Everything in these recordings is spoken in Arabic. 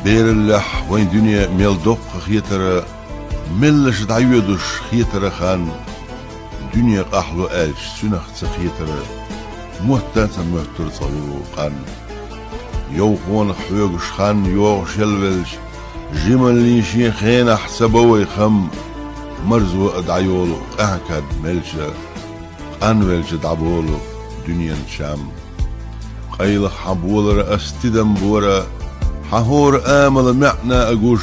بير اللح وين دنيا ميل دوق خيتر ملش دعيودش خيتر خان دنيا قحلو ألش سنخ تخيتر مهتن مهتر صلو قان يوخون حيوغش خان يوغ شلولش جمل ليشي خين حسبوي خم مرزو ادعيولو قهكد ملشة قانولش دعبولو دنيا شام قيل حبولر استدم بورا حهور آمل معنى أقوش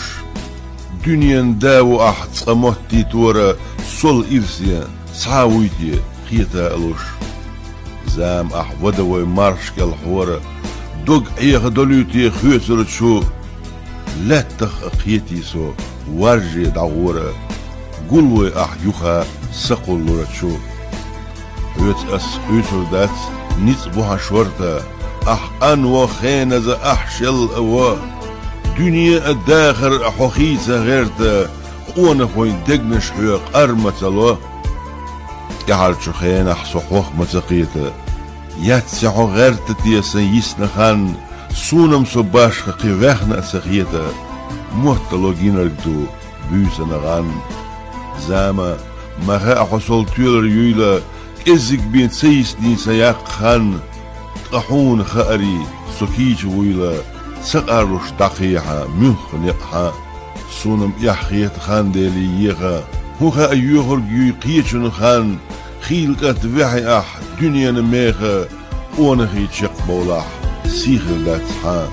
دنيا داو أحد صموتي تورا صل إرسيا سعاويتي خيتا ألوش زام ودوي مارش كالحورة دوغ ايخ دوليوتي خيوتر شو لاتخ خيتي سو وارجي دعورة قلوي يوخا سقل لورتشو هيت خيوتر دات نصبوها شورتا أنو خينز شل أوا دنيا الداخر حخيسة غيرتا قونا خوين دقنش حيوق أرمتلو يحال شو خين صحوخ متقيتا ياتسعو غيرتا يسن يسن خان سونم صباش قيوخنا سخيتا مهتلوغين رقدو بيسن غان زاما مغا حصول تيولر يويلا كزك بين سيسني سياق خان تقحون خاري سكيج ويلا سقارش دقيحة منخنقها سونم يحخيت خان ديلي يغا هوخا أيوهر يقيتشن خان خيلقت وحي دنيا نميخا ونخي تشق بولاح سيخل داتها